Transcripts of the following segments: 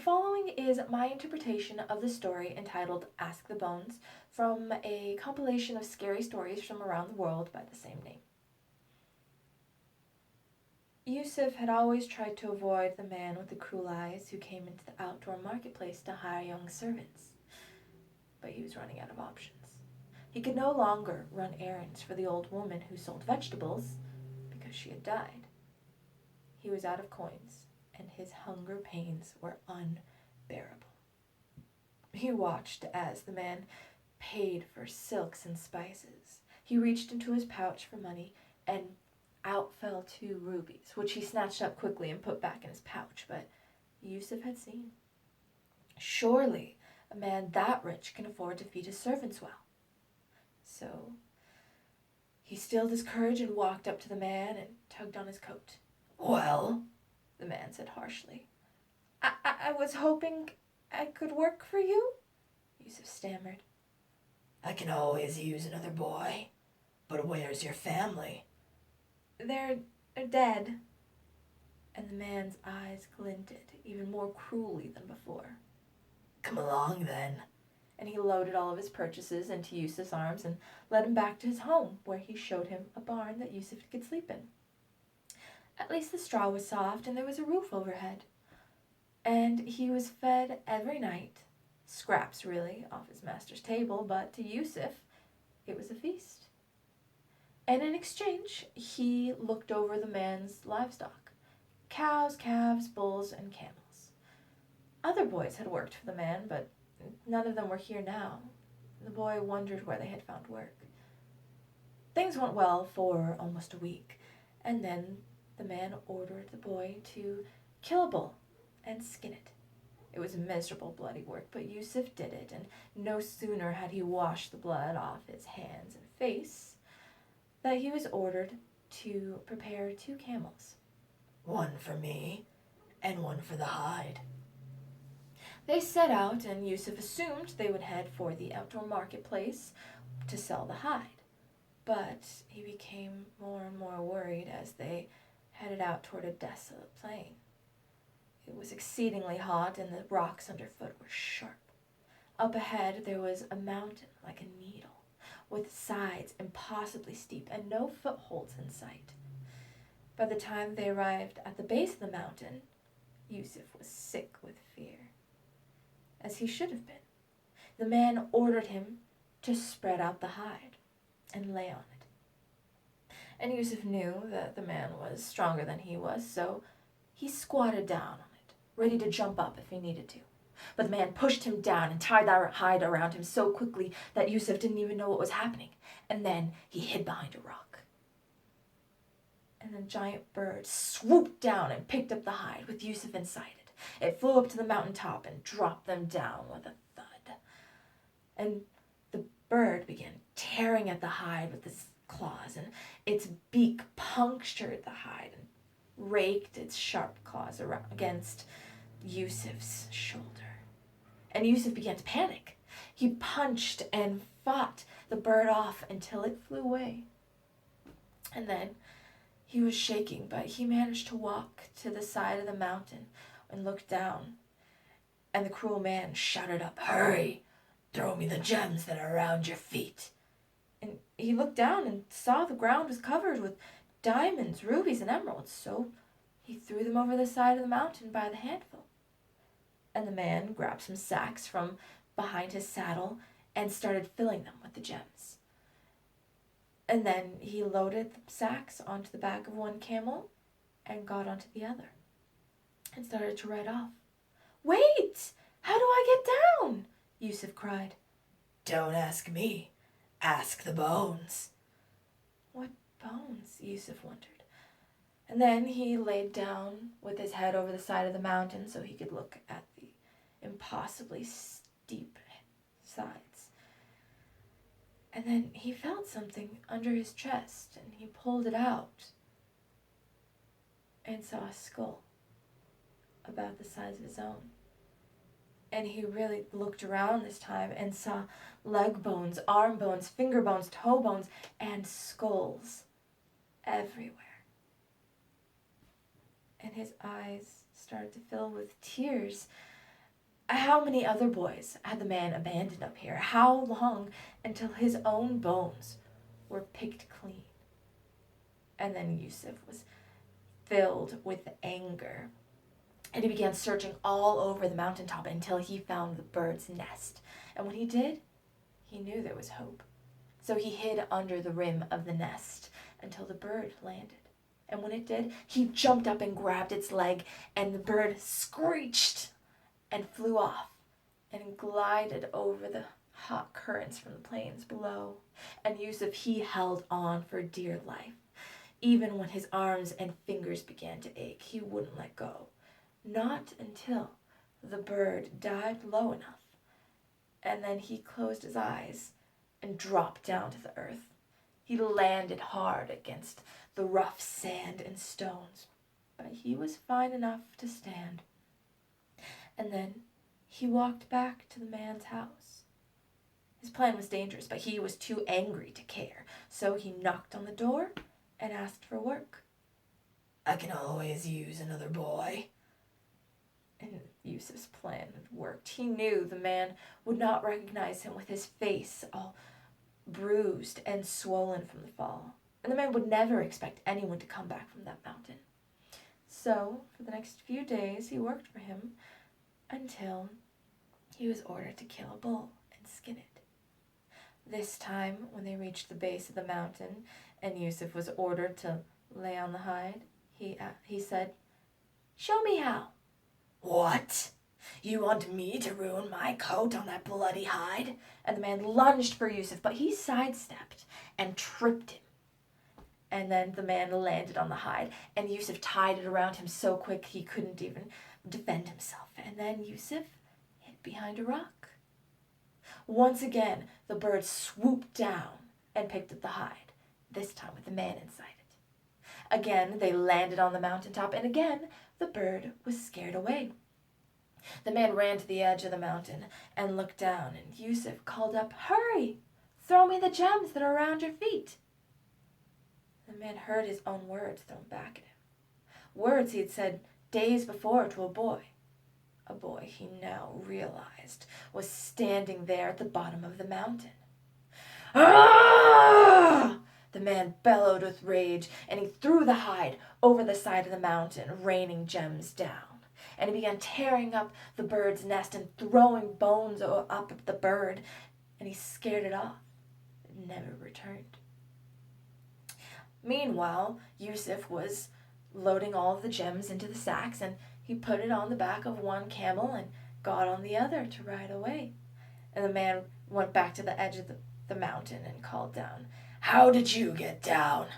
following is my interpretation of the story entitled Ask the Bones from a compilation of scary stories from around the world by the same name. Yusuf had always tried to avoid the man with the cruel eyes who came into the outdoor marketplace to hire young servants, but he was running out of options. He could no longer run errands for the old woman who sold vegetables because she had died. He was out of coins, and his hunger pains were unbearable. He watched as the man paid for silks and spices. He reached into his pouch for money, and out fell 2 rubies, which he snatched up quickly and put back in his pouch, but Yusuf had seen. Surely a man that rich can afford to feed his servants well. So he stilled his courage and walked up to the man and tugged on his coat. "Well," the man said harshly. I was hoping I could work for you," Yusuf stammered. "I can always use another boy. But where's your family?" They're dead." And the man's eyes glinted even more cruelly than before. "Come along, then." And he loaded all of his purchases into Yusuf's arms and led him back to his home, where he showed him a barn that Yusuf could sleep in. At least the straw was soft and there was a roof overhead. And he was fed every night, scraps really, off his master's table, but to Yusuf, it was a feast. And in exchange, he looked over the man's livestock: cows, calves, bulls, and camels. Other boys had worked for the man, but none of them were here now. The boy wondered where they had found work. Things went well for almost a week, and then the man ordered the boy to kill a bull and skin it. It was miserable, bloody work, but Yusuf did it, and no sooner had he washed the blood off his hands and face that he was ordered to prepare 2 camels. "One for me, and one for the hide." They set out, and Yusuf assumed they would head for the outdoor marketplace to sell the hide. But he became more and more worried as they headed out toward a desolate plain. It was exceedingly hot, and the rocks underfoot were sharp. Up ahead there was a mountain like a needle, with sides impossibly steep and no footholds in sight. By the time they arrived at the base of the mountain, Yusuf was sick with fear, as he should have been. The man ordered him to spread out the hide and lay on it. And Yusuf knew that the man was stronger than he was, so he squatted down on it, ready to jump up if he needed to. But the man pushed him down and tied that hide around him so quickly that Yusuf didn't even know what was happening. And then he hid behind a rock. And the giant bird swooped down and picked up the hide with Yusuf inside it. It flew up to the mountaintop and dropped them down with a thud. And the bird began tearing at the hide with its claws, and its beak punctured the hide and raked its sharp claws against Yusuf's shoulder. And Yusuf began to panic. He punched and fought the bird off until it flew away. And then he was shaking, but he managed to walk to the side of the mountain and looked down. And the cruel man shouted up, "Hurry! Throw me the gems that are around your feet." And he looked down and saw the ground was covered with diamonds, rubies, and emeralds, so he threw them over the side of the mountain by the handful. And the man grabbed some sacks from behind his saddle and started filling them with the gems. And then he loaded the sacks onto the back of one camel and got onto the other and started to ride off. "Wait! How do I get down?" Yusuf cried. "Don't ask me. Ask the bones." "What bones?" Yusuf wondered. And then he laid down with his head over the side of the mountain so he could look at the impossibly steep sides. And then he felt something under his chest, and he pulled it out and saw a skull about the size of his own. And he really looked around this time and saw leg bones, arm bones, finger bones, toe bones, and skulls everywhere. And his eyes started to fill with tears How many other boys had the man abandoned up here? How long until his own bones were picked clean? And then Yusuf was filled with anger, and he began searching all over the mountaintop until he found the bird's nest. And when he did, he knew there was hope. So he hid under the rim of the nest until the bird landed. And when it did, he jumped up and grabbed its leg, and the bird screeched and flew off and glided over the hot currents from the plains below. And Yusuf, he held on for dear life. Even when his arms and fingers began to ache, he wouldn't let go. Not until the bird dived low enough, and then he closed his eyes and dropped down to the earth. He landed hard against the rough sand and stones, but he was fine enough to stand. And then he walked back to the man's house. His plan was dangerous, but he was too angry to care, so he knocked on the door and asked for work. "I can always use another boy." And Yusuf's plan had worked. He knew the man would not recognize him with his face all bruised and swollen from the fall. And the man would never expect anyone to come back from that mountain. So, for the next few days, he worked for him until he was ordered to kill a bull and skin it. This time, when they reached the base of the mountain and Yusuf was ordered to lay on the hide, he said, "Show me how." "What? You want me to ruin my coat on that bloody hide?" And the man lunged for Yusuf, but he sidestepped and tripped him. And then the man landed on the hide, and Yusuf tied it around him so quick he couldn't even defend himself. And then Yusuf hid behind a rock. Once again, the bird swooped down and picked at the hide, this time with the man inside it. Again, they landed on the mountaintop, and again, the bird was scared away. The man ran to the edge of the mountain and looked down, and Yusuf called up, "Hurry! Throw me the gems that are around your feet." The man heard his own words thrown back at him. Words he had said days before to a boy he now realized was standing there at the bottom of the mountain. "Ah!" The man bellowed with rage, and he threw the hide over the side of the mountain, raining gems down. And he began tearing up the bird's nest and throwing bones up at the bird, and he scared it off. It never returned. Meanwhile, Yusuf was loading all of the gems into the sacks, and he put it on the back of one camel and got on the other to ride away. And the man went back to the edge of the mountain and called down, "How did you get down?"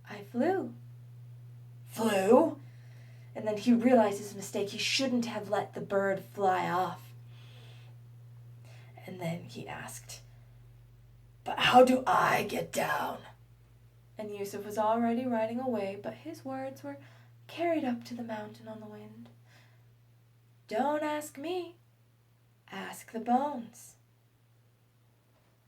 "I flew." "Flew?" And then he realized his mistake. He shouldn't have let the bird fly off. And then he asked, "But how do I get down?" And Yusuf was already riding away, but his words were carried up to the mountain on the wind. "Don't ask me. Ask the bones."